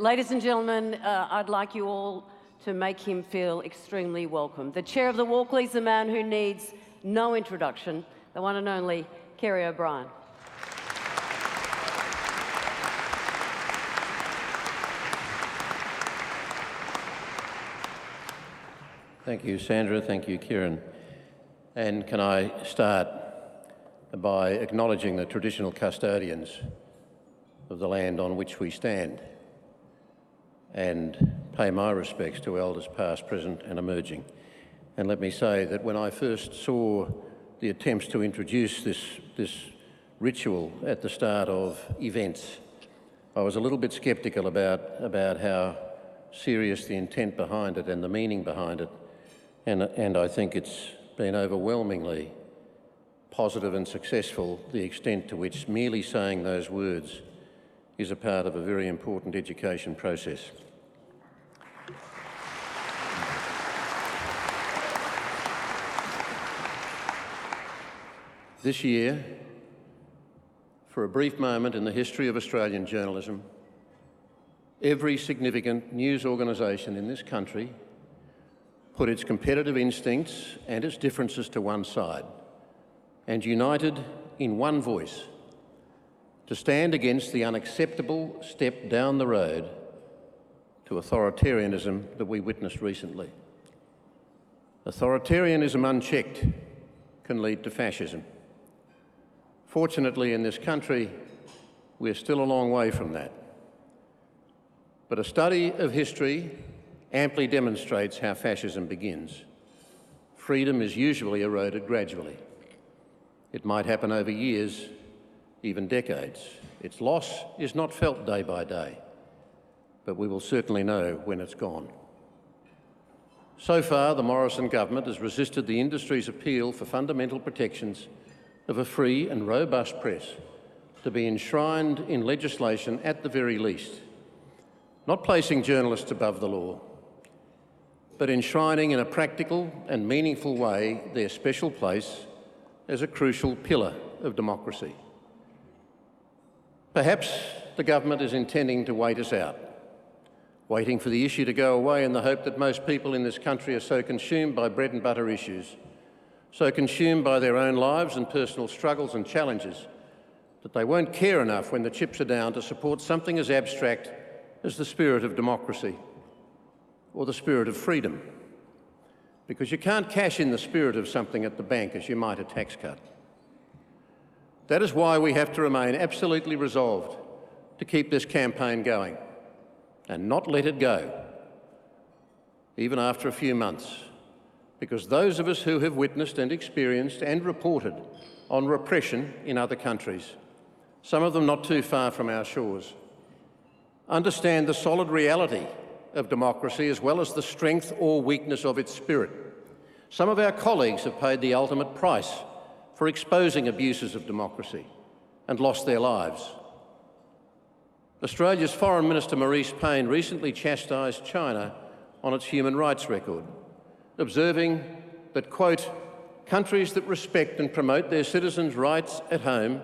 Ladies and gentlemen, I'd like you all to make him feel extremely welcome. The chair of the Walkley is a man who needs no introduction, the one and only Kerry O'Brien. Thank you, Sandra. Thank you, Kieran. And can I start by acknowledging the traditional custodians of the land on which we stand and pay my respects to elders past, present and emerging. And let me say that when I first saw the attempts to introduce this ritual at the start of events, I was a little bit sceptical about how serious the intent behind it and the meaning behind it. And I think it's been overwhelmingly positive and successful, the extent to which merely saying those words is a part of a very important education process. This year, for a brief moment in the history of Australian journalism, every significant news organisation in this country put its competitive instincts and its differences to one side and united in one voice to stand against the unacceptable step down the road to authoritarianism that we witnessed recently. Authoritarianism unchecked can lead to fascism. Fortunately, in this country, we're still a long way from that. But a study of history amply demonstrates how fascism begins. Freedom is usually eroded gradually. It might happen over years, even decades. Its loss is not felt day by day, but we will certainly know when it's gone. So far, the Morrison government has resisted the industry's appeal for fundamental protections of a free and robust press to be enshrined in legislation at the very least, not placing journalists above the law, but enshrining in a practical and meaningful way their special place as a crucial pillar of democracy. Perhaps the government is intending to wait us out, waiting for the issue to go away in the hope that most people in this country are so consumed by bread and butter issues, so consumed by their own lives and personal struggles and challenges, that they won't care enough when the chips are down to support something as abstract as the spirit of democracy or the spirit of freedom, because you can't cash in the spirit of something at the bank as you might a tax cut. That is why we have to remain absolutely resolved to keep this campaign going and not let it go, even after a few months, because those of us who have witnessed and experienced and reported on repression in other countries, some of them not too far from our shores, understand the solid reality of democracy as well as the strength or weakness of its spirit. Some of our colleagues have paid the ultimate price for exposing abuses of democracy and lost their lives. Australia's Foreign Minister Marise Payne recently chastised China on its human rights record, observing that, quote, countries that respect and promote their citizens' rights at home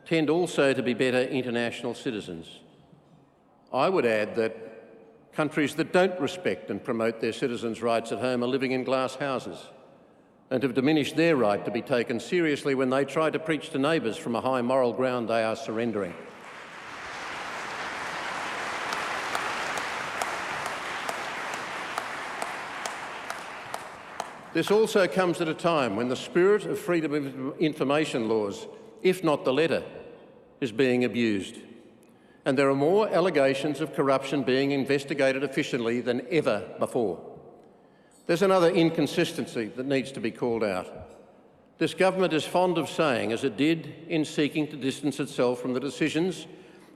tend also to be better international citizens. I would add that countries that don't respect and promote their citizens' rights at home are living in glass houses and have diminished their right to be taken seriously when they try to preach to neighbours from a high moral ground they are surrendering. This also comes at a time when the spirit of freedom of information laws, if not the letter, is being abused. And there are more allegations of corruption being investigated efficiently than ever before. There's another inconsistency that needs to be called out. This government is fond of saying, as it did in seeking to distance itself from the decisions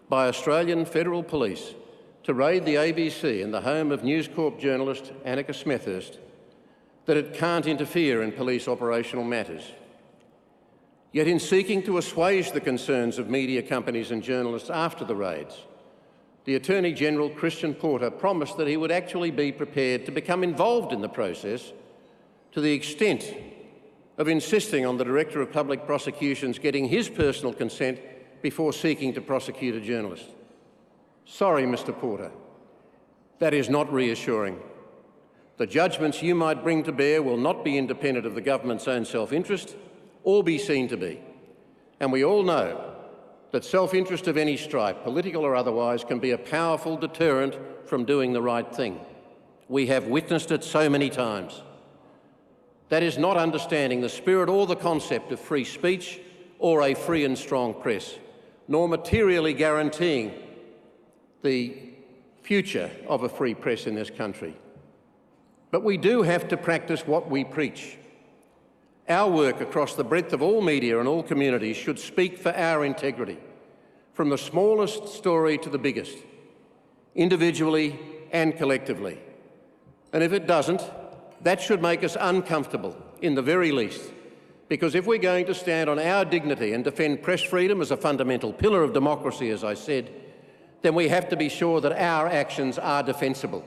by Australian Federal Police to raid the ABC and the home of News Corp journalist Annika Smethurst, that it can't interfere in police operational matters. Yet in seeking to assuage the concerns of media companies and journalists after the raids, the Attorney-General Christian Porter promised that he would actually be prepared to become involved in the process to the extent of insisting on the Director of Public Prosecutions getting his personal consent before seeking to prosecute a journalist. Sorry, Mr. Porter, That is not reassuring. The judgments you might bring to bear will not be independent of the government's own self-interest or be seen to be. And we all know that self-interest of any stripe, political or otherwise, can be a powerful deterrent from doing the right thing. We have witnessed it so many times. That is not understanding the spirit or the concept of free speech or a free and strong press, nor materially guaranteeing the future of a free press in this country. But we do have to practice what we preach. Our work across the breadth of all media and all communities should speak for our integrity, from the smallest story to the biggest, individually and collectively. And if it doesn't, that should make us uncomfortable, in the very least, because if we're going to stand on our dignity and defend press freedom as a fundamental pillar of democracy, as I said, then we have to be sure that our actions are defensible,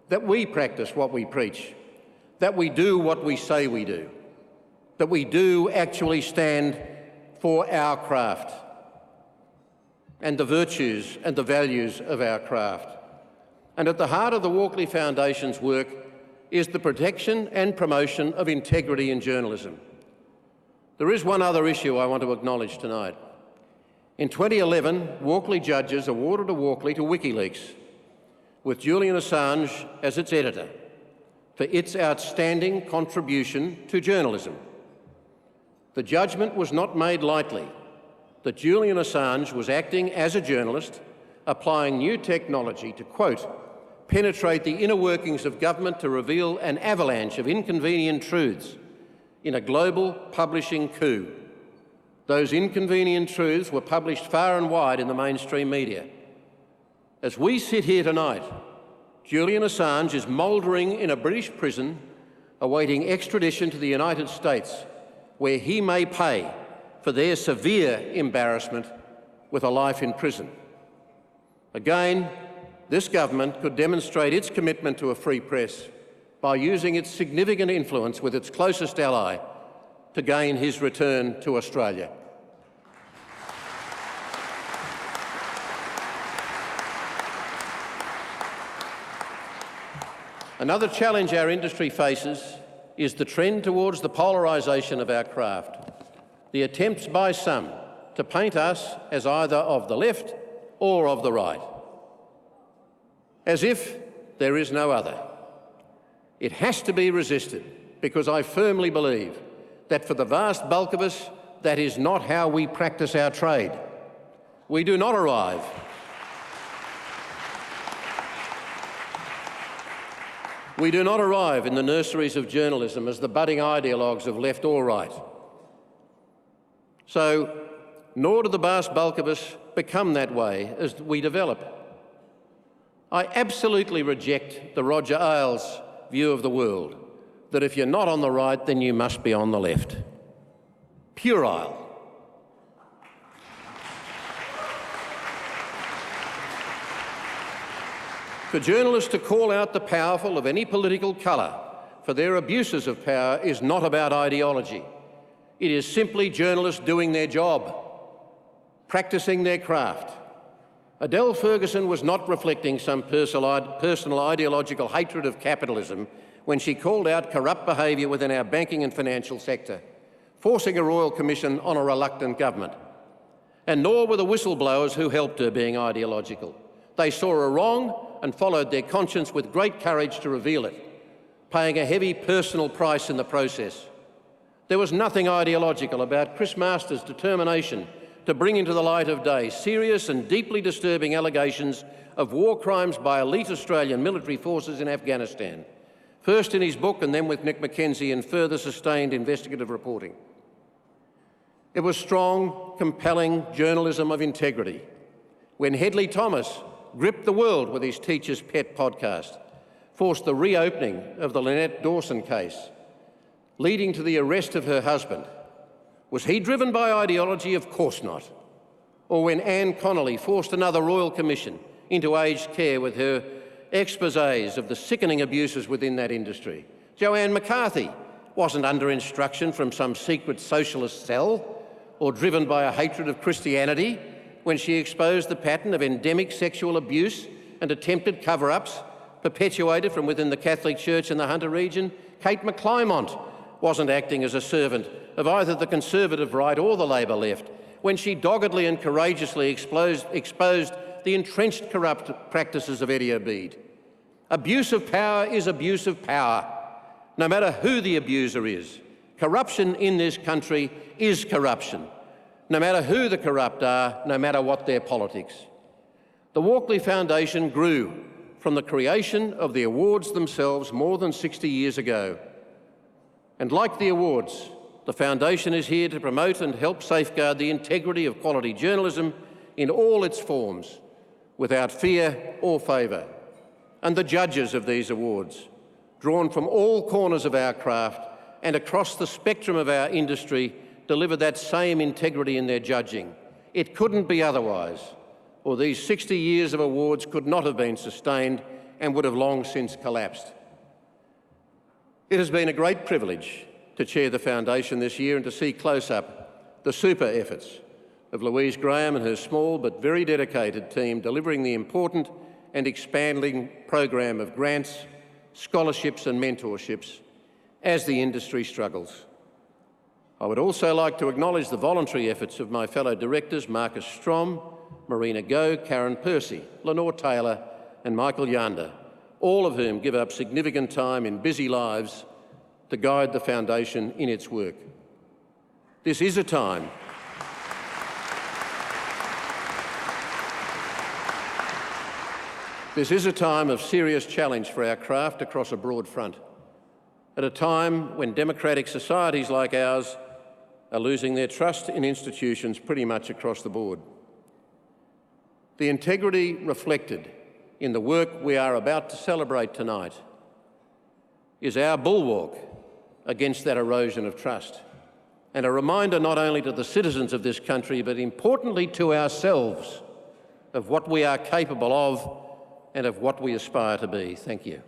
that we practice what we preach, that we do what we say we do, that we do actually stand for our craft and the virtues and the values of our craft. And at the heart of the Walkley Foundation's work is the protection and promotion of integrity in journalism. There is one other issue I want to acknowledge tonight. In 2011, Walkley judges awarded a Walkley to WikiLeaks, with Julian Assange as its editor, for its outstanding contribution to journalism. The judgment was not made lightly, that Julian Assange was acting as a journalist, applying new technology to, quote, penetrate the inner workings of government to reveal an avalanche of inconvenient truths in a global publishing coup. Those inconvenient truths were published far and wide in the mainstream media. As we sit here tonight, Julian Assange is mouldering in a British prison, awaiting extradition to the United States, where he may pay for their severe embarrassment with a life in prison. Again, this government could demonstrate its commitment to a free press by using its significant influence with its closest ally to gain his return to Australia. Another challenge our industry faces is the trend towards the polarisation of our craft, the attempts by some to paint us as either of the left or of the right, as if there is no other. It has to be resisted, because I firmly believe that for the vast bulk of us, that is not how we practice our trade. We do not arrive in the nurseries of journalism as the budding ideologues of left or right. So, nor do the vast bulk of us become that way as we develop. I absolutely reject the Roger Ailes view of the world, that if you're not on the right, then you must be on the left. Puerile. For journalists to call out the powerful of any political colour for their abuses of power is not about ideology. It is simply journalists doing their job, practising their craft. Adele Ferguson was not reflecting some personal ideological hatred of capitalism when she called out corrupt behaviour within our banking and financial sector, forcing a royal commission on a reluctant government. And nor were the whistleblowers who helped her being ideological. They saw a wrong and followed their conscience with great courage to reveal it, paying a heavy personal price in the process. There was nothing ideological about Chris Masters' determination to bring into the light of day serious and deeply disturbing allegations of war crimes by elite Australian military forces in Afghanistan, first in his book and then with Nick Mackenzie in further sustained investigative reporting. It was strong, compelling journalism of integrity when Hedley Thomas gripped the world with his Teacher's Pet podcast, forced the reopening of the Lynette Dawson case, leading to the arrest of her husband. Was he driven by ideology? Of course not. Or when Anne Connolly forced another royal commission into aged care with her exposés of the sickening abuses within that industry. Joanne McCarthy wasn't under instruction from some secret socialist cell or driven by a hatred of Christianity when she exposed the pattern of endemic sexual abuse and attempted cover-ups perpetuated from within the Catholic Church in the Hunter region, Kate McClymont wasn't acting as a servant of either the Conservative right or the Labor left when she doggedly and courageously exposed the entrenched corrupt practices of Eddie Obeid. Abuse of power is abuse of power, no matter who the abuser is. Corruption in this country is corruption, no matter who the corrupt are, no matter what their politics. The Walkley Foundation grew from the creation of the awards themselves more than 60 years ago. And like the awards, the Foundation is here to promote and help safeguard the integrity of quality journalism in all its forms, without fear or favour. And the judges of these awards, drawn from all corners of our craft and across the spectrum of our industry, deliver that same integrity in their judging. It couldn't be otherwise, or these 60 years of awards could not have been sustained and would have long since collapsed. It has been a great privilege to chair the Foundation this year and to see close up the super efforts of Louise Graham and her small but very dedicated team delivering the important and expanding program of grants, scholarships and mentorships as the industry struggles. I would also like to acknowledge the voluntary efforts of my fellow directors Marcus Strom, Marina Go, Karen Percy, Lenore Taylor and Michael Yander, all of whom give up significant time in busy lives to guide the Foundation in its work. This is a time of serious challenge for our craft across a broad front, at a time when democratic societies like ours are losing their trust in institutions pretty much across the board. The integrity reflected in the work we are about to celebrate tonight is our bulwark against that erosion of trust, and a reminder not only to the citizens of this country, but importantly to ourselves, of what we are capable of and of what we aspire to be. Thank you.